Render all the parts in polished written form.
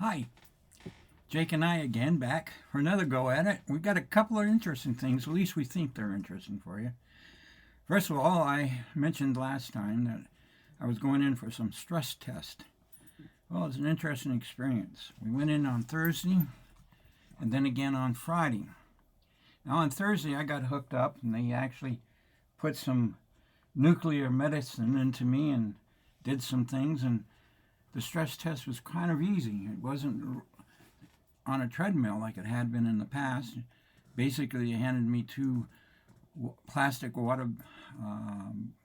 Hi, Jake and I again back for another go at it. We've got a couple of interesting things, at least we think they're interesting for you. First of all, I mentioned last time that I was going in for some stress test. Well, it's an interesting experience. We went in on Thursday and then again on Friday. Now, on Thursday, I got hooked up and they actually put some nuclear medicine into me and did some things, and the stress test was kind of easy. It wasn't on a treadmill like it had been in the past. Basically, they handed me two plastic water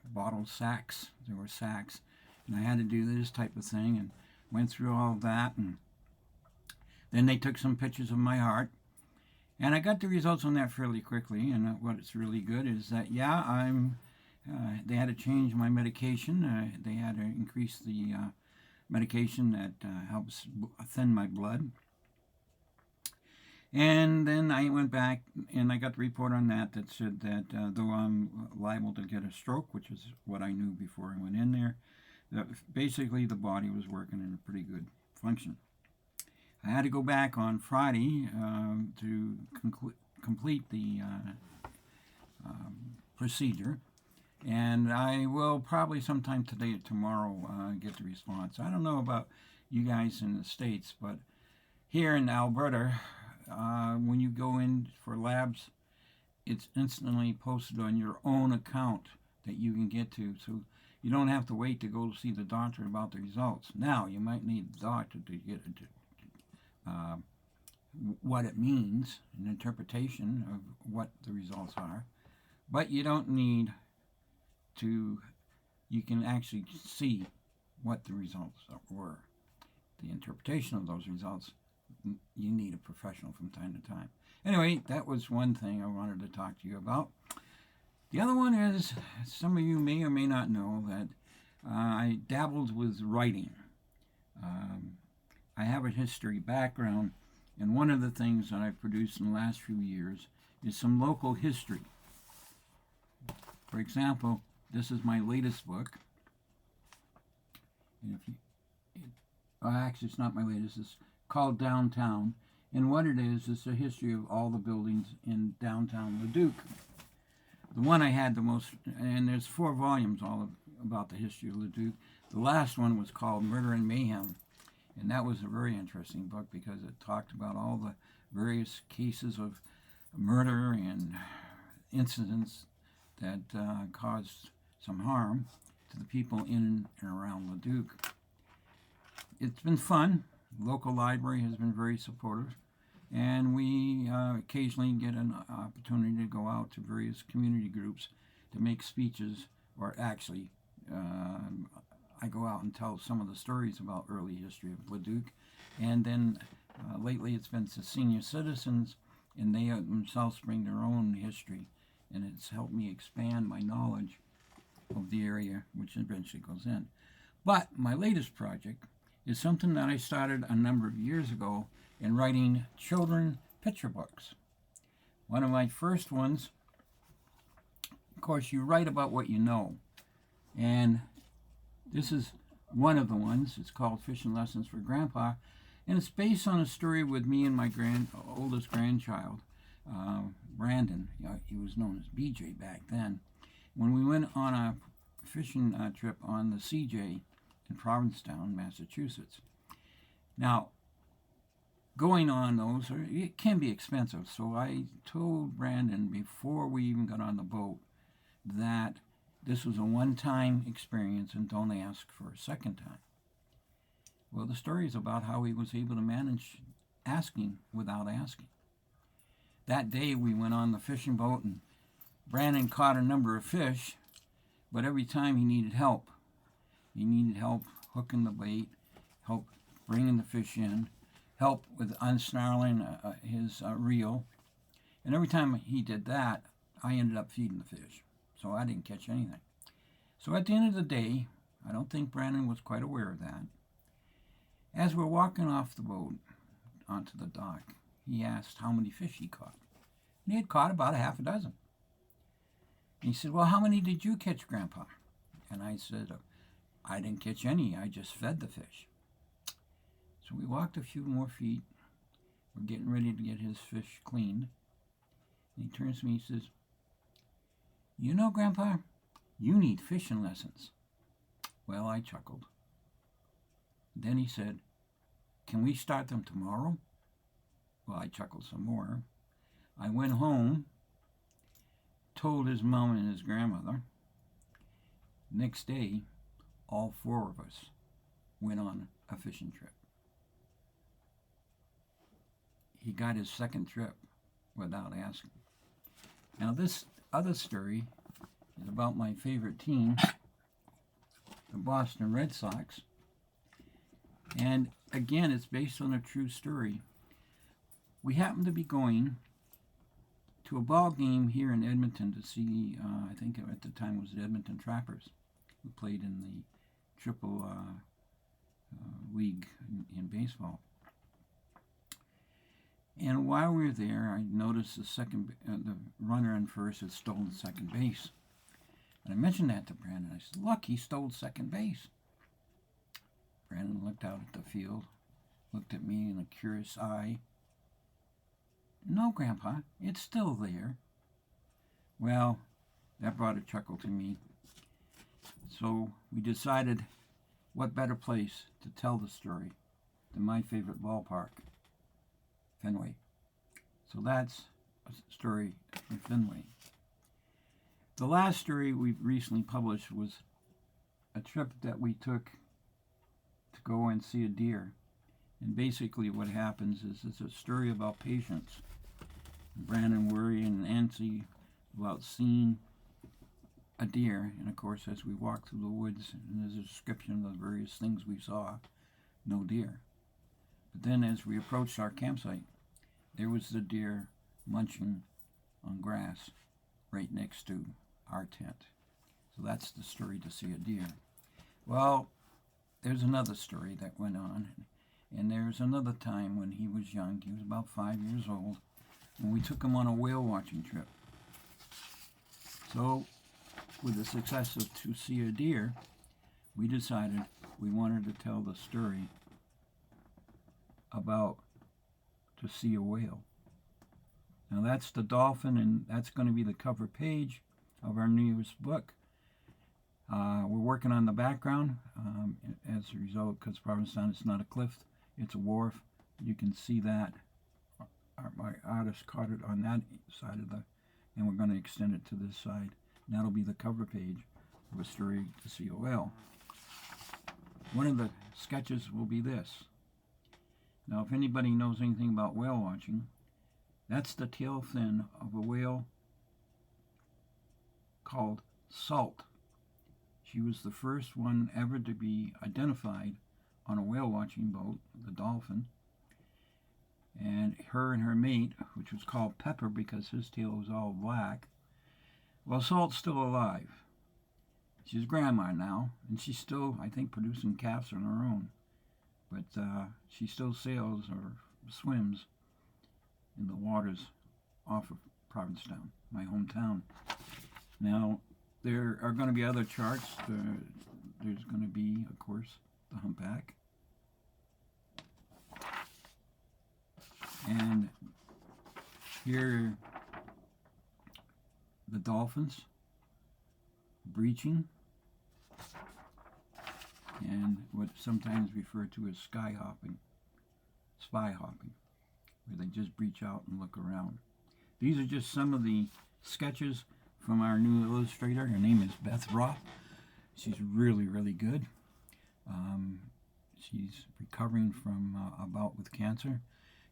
bottle sacks. They were sacks, and I had to do this type of thing and went through all of that. And then they took some pictures of my heart, and I got the results on that fairly quickly. And what's really good is that they had to change my medication. They had to increase the medication that helps thin my blood. And then I went back and I got the report on that said that though I'm liable to get a stroke, which is what I knew before I went in there, that basically the body was working in a pretty good function. I had to go back on Friday to complete the procedure, and I will probably sometime today or tomorrow get the response. I don't know about you guys in the States, but here in Alberta, when you go in for labs, it's instantly posted on your own account that you can get to, so you don't have to wait to go see the doctor about the results. Now, you might need the doctor to get what it means, an interpretation of what the results are, but you don't need to, you can actually see what the results were. The interpretation of those results, you need a professional from time to time. Anyway, that was one thing I wanted to talk to you about. The other one is, some of you may or may not know that I dabbled with writing. I have a history background, and one of the things that I've produced in the last few years is some local history. For example, this is my latest book. And actually, it's not my latest. It's called Downtown. And what it is a history of all the buildings in downtown Leduc. The one I had the most, and there's 4 volumes all about the history of Leduc. The last one was called Murder and Mayhem. And that was a very interesting book because it talked about all the various cases of murder and incidents that caused some harm to the people in and around Leduc. It's been fun. The local library has been very supportive, and we occasionally get an opportunity to go out to various community groups to make speeches, or actually I go out and tell some of the stories about early history of Leduc. And then lately it's been to senior citizens, and they themselves bring their own history, and it's helped me expand my knowledge of the area, which eventually goes in. But my latest project is something that I started a number of years ago in writing children picture books. One of my first ones, of course, you write about what you know, and this is one of the ones. It's called Fishing Lessons for Grandpa, and it's based on a story with me and my oldest grandchild, Brandon. He was known as BJ back then. When we went on a fishing trip on the CJ in Provincetown, Massachusetts. Now, going on those, it can be expensive, so I told Brandon before we even got on the boat that this was a one-time experience and don't ask for a second time. Well, the story is about how he was able to manage asking without asking. That day we went on the fishing boat, and Brandon caught a number of fish, but every time he needed help. He needed help hooking the bait, help bringing the fish in, help with unsnarling his reel. And every time he did that, I ended up feeding the fish. So I didn't catch anything. So at the end of the day, I don't think Brandon was quite aware of that. As we're walking off the boat onto the dock, he asked how many fish he caught. And he had caught about a half a dozen. And he said, well, how many did you catch, Grandpa? And I said, I didn't catch any. I just fed the fish. So we walked a few more feet. We're getting ready to get his fish cleaned. And he turns to me and says, "You know, Grandpa, you need fishing lessons." Well, I chuckled. Then he said, "Can we start them tomorrow?" Well, I chuckled some more. I went home, told his mom and his grandmother. Next day, all four of us went on a fishing trip. He got his second trip without asking. Now, this other story is about my favorite team, the Boston Red Sox. And again, it's based on a true story. We happened to be going to a ball game here in Edmonton to see, I think at the time it was the Edmonton Trappers, who played in the Triple League in baseball. And while we were there, I noticed the runner on first had stolen second base. And I mentioned that to Brandon. I said, "Look, he stole second base." Brandon looked out at the field, looked at me in a curious eye. "No, Grandpa, it's still there." Well, that brought a chuckle to me. So we decided what better place to tell the story than my favorite ballpark, Fenway. So that's a story from Fenway. The last story we've recently published was a trip that we took to go and see a deer. And basically what happens is it's a story about patience. Brandon worrying and Nancy about seeing a deer. And of course, as we walked through the woods, and there's a description of the various things we saw, no deer. But then as we approached our campsite, there was the deer munching on grass right next to our tent. So that's the story to see a deer. Well, there's another story that went on. And there's another time when he was young. He was about 5 years old. And we took him on a whale watching trip. So, with the success of To See a Deer, we decided we wanted to tell the story about To See a Whale. Now that's the dolphin, and that's going to be the cover page of our newest book. We're working on the background. As a result, because Provincetown is not a cliff, it's a wharf. You can see that. My artist caught it on that side of and we're going to extend it to this side. And that'll be the cover page of a story To See a Whale. One of the sketches will be this. Now, if anybody knows anything about whale watching, that's the tail fin of a whale called Salt. She was the first one ever to be identified on a whale watching boat, the Dolphin. And her mate, which was called Pepper because his tail was all black. Well, Salt's still alive. She's grandma now, and she's still, I think, producing calves on her own. But she still sails or swims in the waters off of Provincetown, my hometown. Now, there are going to be other charts. There's going to be, of course, the humpback. And here the dolphins breaching, and what's sometimes referred to as spy hopping, where they just breach out and look around. These are just some of the sketches from our new illustrator. Her name is Beth Roth. She's really, really good. She's recovering from a bout with cancer.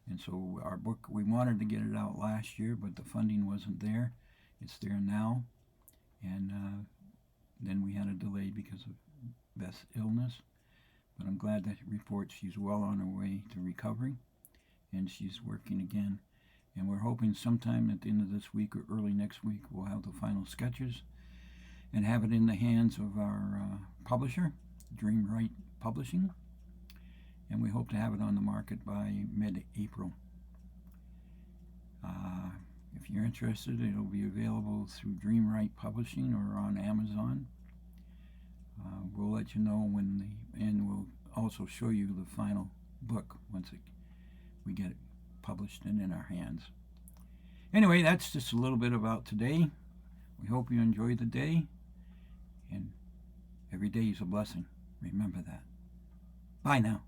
And so our book, we wanted to get it out last year, but the funding wasn't there. It's there now. And then we had a delay because of Beth's illness. But I'm glad to report she's well on her way to recovery. And she's working again. And we're hoping sometime at the end of this week or early next week, we'll have the final sketches and have it in the hands of our publisher, Dream Right Publishing. And we hope to have it on the market by mid-April. If you're interested, it'll be available through Dream Right Publishing or on Amazon. We'll let you know and we'll also show you the final book once we get it published and in our hands. Anyway, that's just a little bit about today. We hope you enjoy the day, and every day is a blessing. Remember that. Bye now.